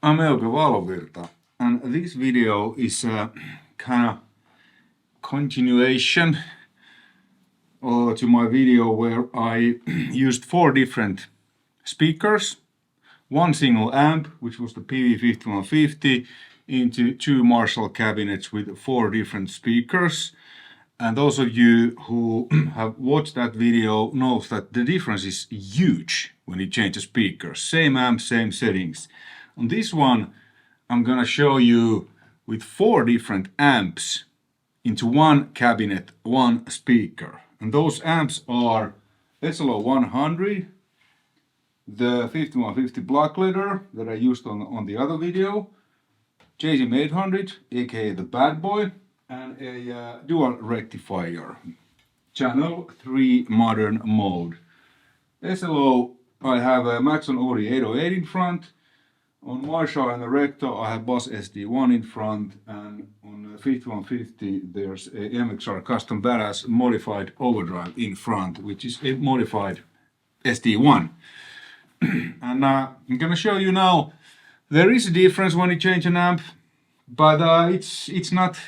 I'm Euge Valovirta, and this video is a kind of continuation to my video where I used 4 different speakers, one single amp, which was the Peavey 5150, into 2 Marshall cabinets with 4 different speakers. And those of you who have watched that video knows that the difference is huge when you change the speakers. Same amp, same settings. On this one, I'm gonna show you with 4 different amps into one cabinet, one speaker. And those amps are SLO 100, the 5150 black leather that I used on the other video, JGM 800, aka the bad boy, and a dual rectifier, channel 3 modern mode. SLO, I have a Maxon Audio 808 in front. On Marshall and the Recto I have Boss SD1 in front, and on the 5150 there's a MXR Custom Badass modified overdrive in front, which is a modified SD1. And I'm gonna show you now, there is a difference when you change an amp, but it's not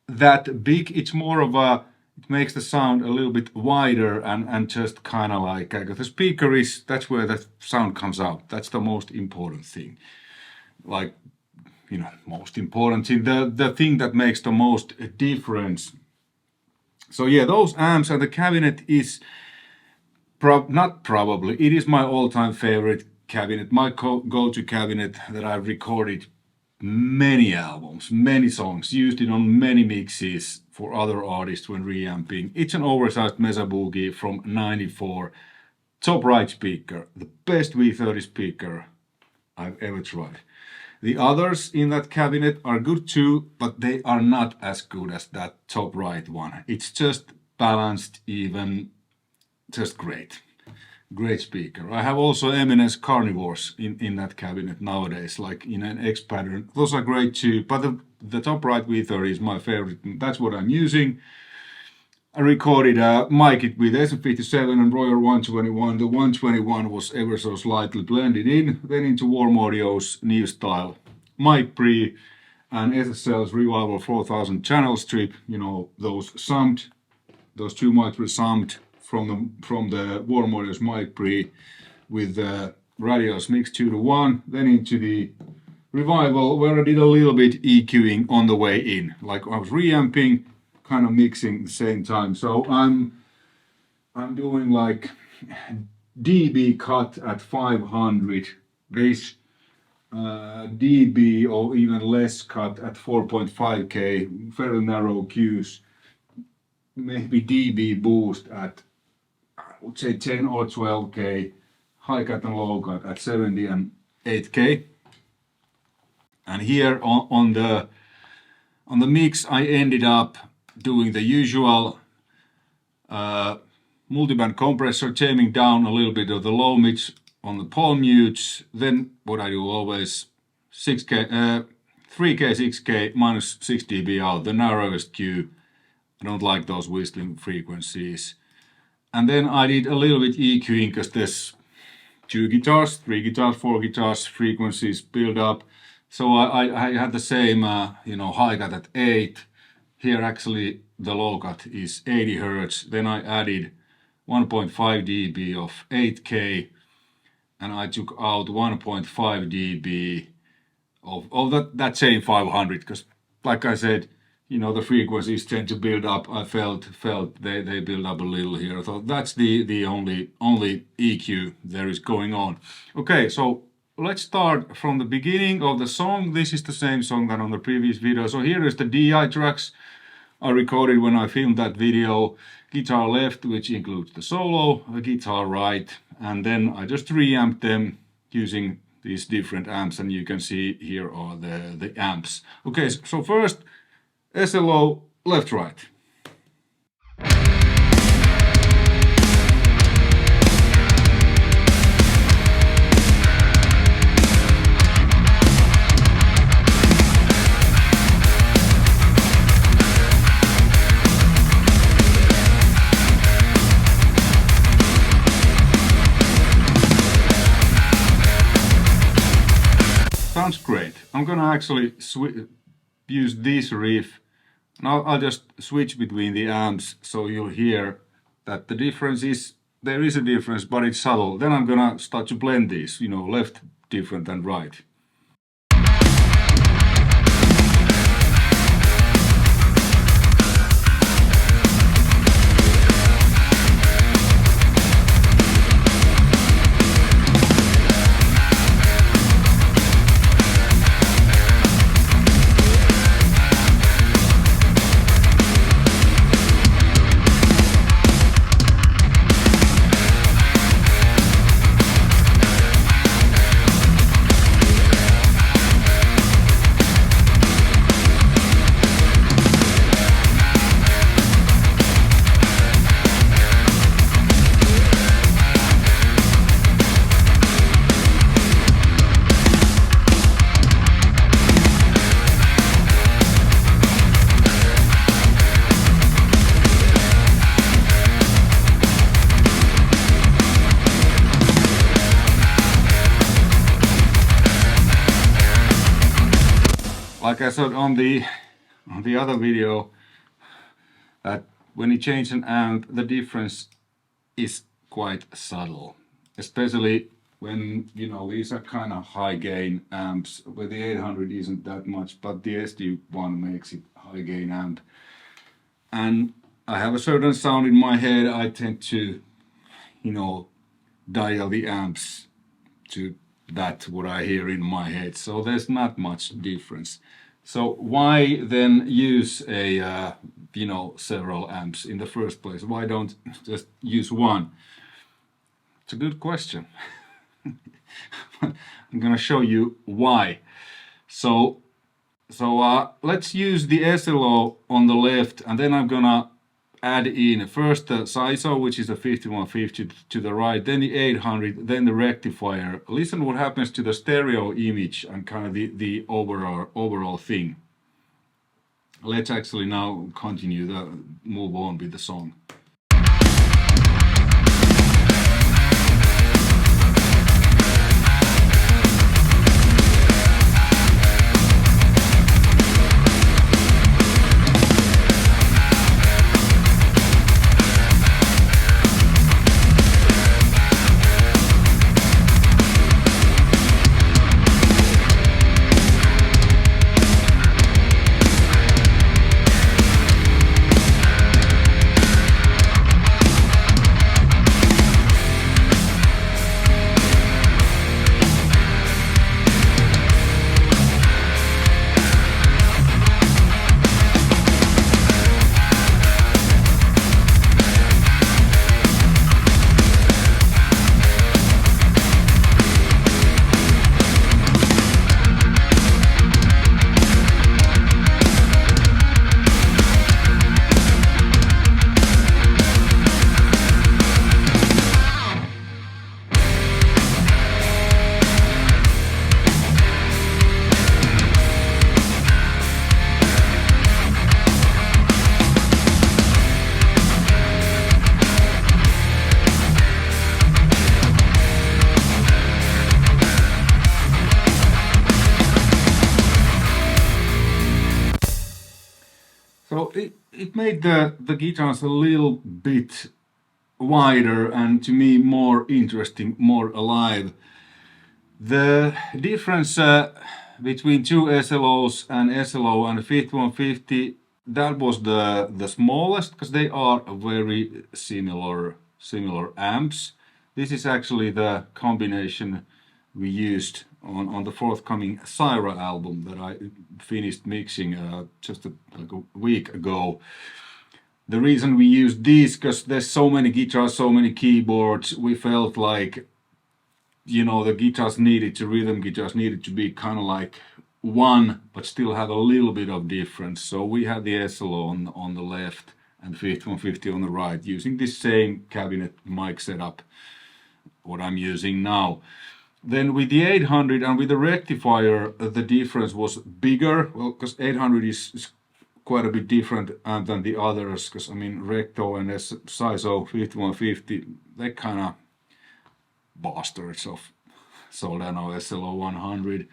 that big. It's more of a, it makes the sound a little bit wider and just kind of like the speaker is, that's where the sound comes out. That's the most important thing. Like, you know, most important thing, the thing that makes the most difference. So yeah, those amps and the cabinet is it is my all-time favorite cabinet, my go-to cabinet that I've recorded many albums, many songs, used it on many mixes for other artists when reamping. It's an oversized Mesa Boogie from '94, top right speaker, the best V30 speaker I've ever tried. The others in that cabinet are good too, but they are not as good as that top right one. It's just balanced, even, just great. Great speaker. I have also Eminence Carnivores in that cabinet nowadays, like in an X pattern. Those are great too, but the top right V30 is my favorite. That's what I'm using. I recorded a mic it with SM57 and Royer 121. The 121 was ever so slightly blended in, then into Warm Audio's new style mic pre and SSL's Revival 4000 channel strip. You know, those summed, those 2 mics were summed from the Warm Audio's mic pre with the radios mixed 2:1, then into the Revival where I did a little bit EQing on the way in, like I was reamping, kind of mixing at the same time. So I'm doing like dB cut at 500, bass dB or even less cut at 4.5K, very narrow cues, maybe dB boost at, I would say 10 or 12K, high cut and low cut at 70 and 8K. And here on the mix I ended up doing the usual multiband compressor, taming down a little bit of the low mids on the palm mutes. Then what I do always, 3K, 6K minus 6 dB out, the narrowest cue. I don't like those whistling frequencies. And then I did a little bit EQing because there's 2 guitars, 3 guitars, 4 guitars, frequencies build up. So I had the same, you know, high cut at 8. Here actually the low cut is 80 Hertz. Then I added 1.5 dB of 8K and I took out 1.5 dB of that same 500, because like I said, you know, the frequencies tend to build up. I felt they build up a little here. So that's the only EQ there is going on. Okay, so let's start from the beginning of the song. This is the same song that on the previous video. So here is the DI tracks I recorded when I filmed that video. Guitar left, which includes the solo, a guitar right, and then I just reamped them using these different amps, and you can see here are the amps. Okay, so first SLO left right. Sounds great. I'm gonna actually use this riff. Now I'll just switch between the amps so you'll hear that the difference is, there is a difference, but it's subtle. Then I'm gonna start to blend these, you know, left different than right. Like I said on the other video, that when you change an amp, the difference is quite subtle. Especially when, you know, these are kind of high gain amps, where the 800 isn't that much, but the SD1 makes it high gain amp. And I have a certain sound in my head. I tend to, you know, dial the amps to that what I hear in my head, so there's not much difference. So why then use a you know, several amps in the first place? Why don't just use one? It's a good question. I'm gonna show you why. So let's use the SLO on the left, and then I'm gonna add in first the CYHRA, which is the 5150 to the right, then the 800, then the rectifier. Listen what happens to the stereo image and kind of the overall thing. Let's actually now continue move on with the song. So it made the guitars a little bit wider and to me more interesting, more alive. The difference between two SLOs and SLO and the 5150, that was the smallest, because they are very similar amps. This is actually the combination we used on the forthcoming CYHRA album that I finished mixing just like a week ago. The reason we used these, because there's so many guitars, so many keyboards, we felt like, you know, the guitars needed to, rhythm guitars needed to be kind of like one, but still have a little bit of difference. So we had the SLO on the left and 5150 on the right, using this same cabinet mic setup, what I'm using now. Then with the 800 and with the rectifier, the difference was bigger, well, because 800 is quite a bit different than the others, because I mean Recto and CYHRA 5150, they're kind of bastards of Soldano SLO 100.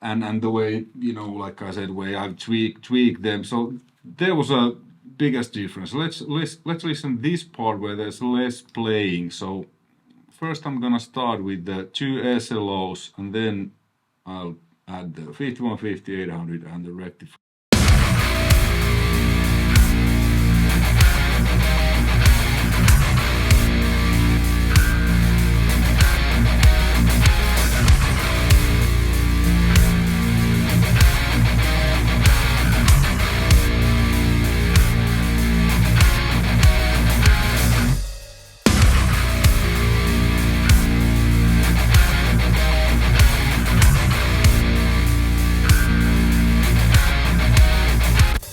and the way, you know, like I said, way I've tweaked them. So there was a biggest difference. Let's listen this part where there's less playing. So first I'm gonna start with the 2 SLOs, and then I'll add the 5150, 800 and the rectifier.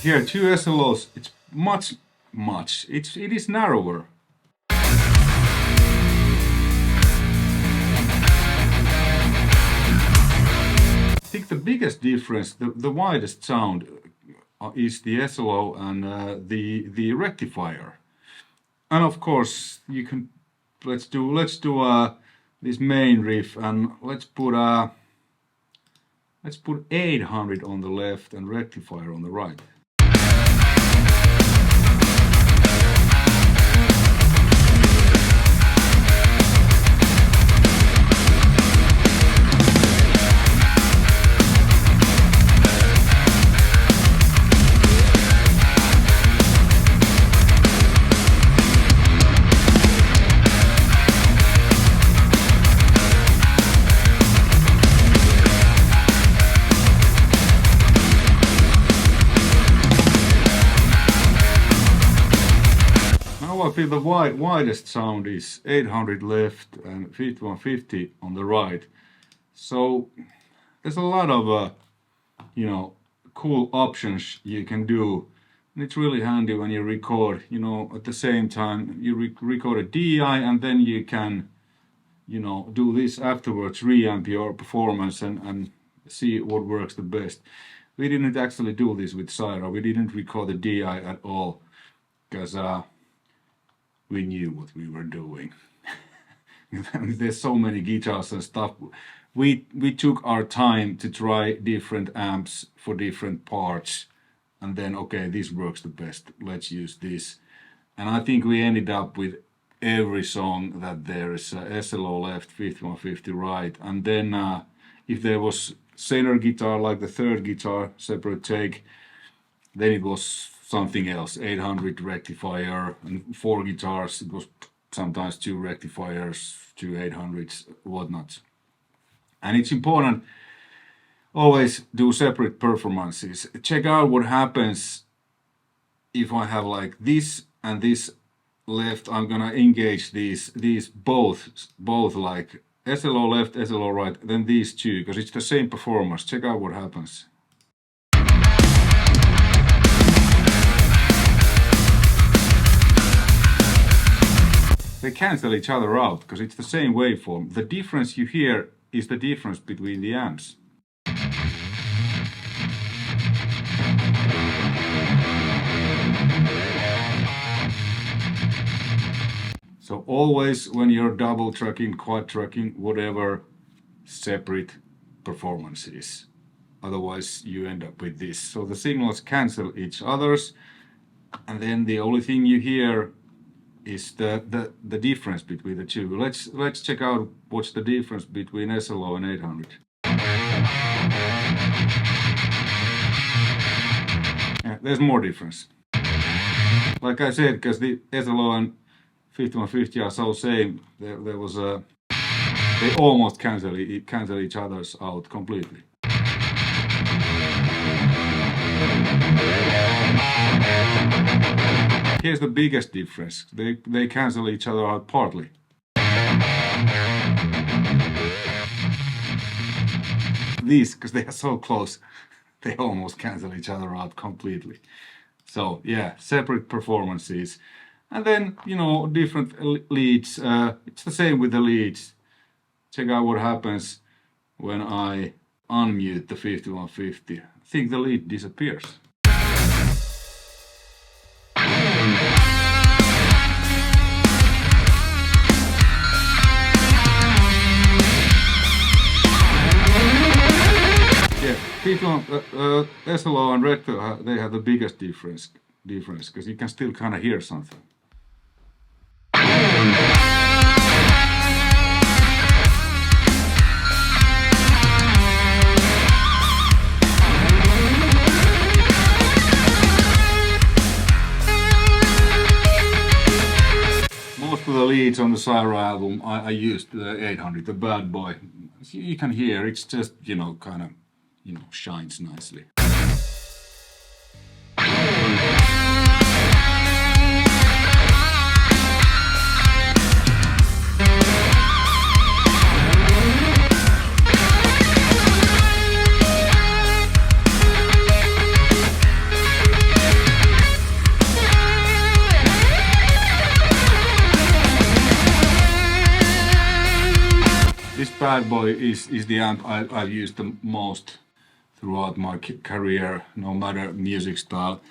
Here, 2 SLOs, it's much, it is narrower. I think the biggest difference, the widest sound is the SLO and the rectifier. And of course, you can, let's do this main riff, and let's put 800 on the left and rectifier on the right. I feel the widest sound is 800 left and 5150 on the right. So there's a lot of you know, cool options you can do, and it's really handy when you record, you know, at the same time you record a DI, and then you can, you know, do this afterwards, reamp your performance and see what works the best. We didn't actually do this with CYHRA. We didn't record the DI at all because we knew what we were doing. There's so many guitars and stuff. We took our time to try different amps for different parts, and then okay, this works the best, let's use this. And I think we ended up with every song that there is SLO left, 5150 right, and then if there was center guitar like the third guitar, separate take, then it was something else, 800 rectifier and 4 guitars, it was sometimes 2 rectifiers, 2 800s, whatnot. And it's important always do separate performances. Check out what happens if I have like this and this left. I'm gonna engage these both like SLO left, SLO right, then these two, because it's the same performance. Check out what happens. They cancel each other out because it's the same waveform. The difference you hear is the difference between the amps. So always when you're double tracking, quad tracking, whatever, separate performances. Otherwise you end up with this. So the signals cancel each other's, and then the only thing you hear is the difference between the two. Let's check out what's the difference between SLO and 800. Yeah, there's more difference. Like I said, because the SLO and 5150 are so same, there was a, they almost cancel each other's out completely. Here's the biggest difference. They cancel each other out partly. These, because they are so close, they almost cancel each other out completely. So yeah, separate performances. And then, you know, different leads. It's the same with the leads. Check out what happens when I unmute the 5150. I think the lead disappears. SLO and Rectifier, they have the biggest difference because you can still kind of hear something. Most of the leads on the CYHRA album, I used the 800, the bad boy. You can hear it's just, you know, kind of, you know, shines nicely. This bad boy is the amp I've used the most throughout my career, no matter music style.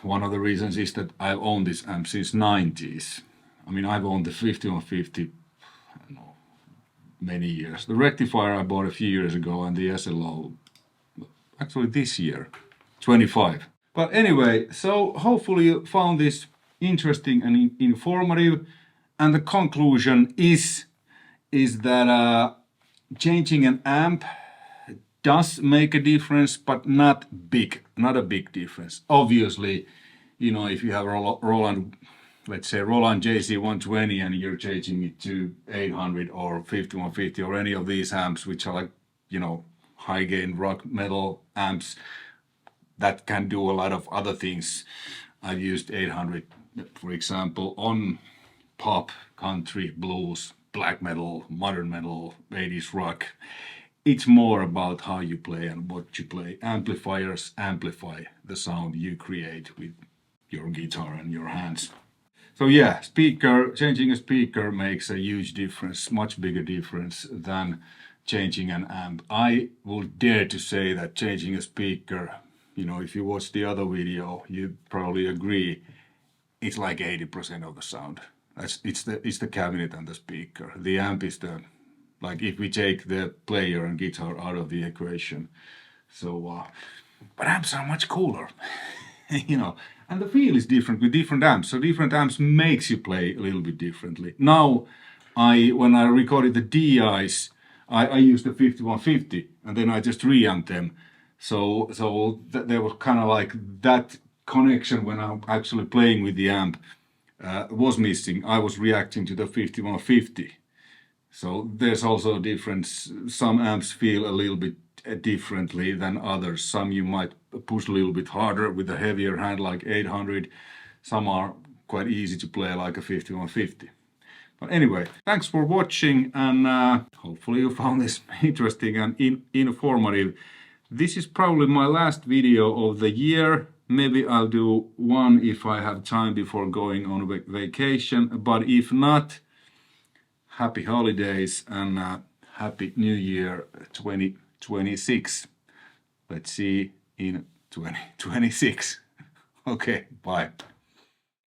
One of the reasons is that I've owned this amp since 90s. I mean, I've owned the 5150, I don't know, many years. The Rectifier I bought a few years ago, and the SLO, actually this year, 25. But anyway, so hopefully you found this interesting and informative, and the conclusion is that changing an amp does make a difference, but not a big difference. Obviously, you know, if you have Roland, let's say Roland JC120, and you're changing it to 800 or 5150 or any of these amps, which are like, you know, high gain rock metal amps that can do a lot of other things. I've used 800, for example, on pop, country, blues, black metal, modern metal, 80s rock. It's more about how you play and what you play. Amplifiers amplify the sound you create with your guitar and your hands. So yeah, changing a speaker makes a huge difference, much bigger difference than changing an amp. I would dare to say that changing a speaker, you know, if you watch the other video, you probably agree, it's like 80% of the sound. It's the cabinet and the speaker. The amp is the, like, if we take the player and guitar out of the equation. So, but amps are much cooler, you know, and the feel is different with different amps. So different amps makes you play a little bit differently. Now, when I recorded the DIs, I used the 5150, and then I just reamped them. So there was kind of like that connection when I'm actually playing with the amp. Was missing. I was reacting to the 5150. So there's also a difference. Some amps feel a little bit differently than others. Some you might push a little bit harder with a heavier hand like 800. Some are quite easy to play like a 5150. But anyway, thanks for watching, and hopefully you found this interesting and informative. This is probably my last video of the year. Maybe I'll do one if I have time before going on vacation, but if not, happy holidays and happy New Year 2026. Let's see in 2026. Okay, bye.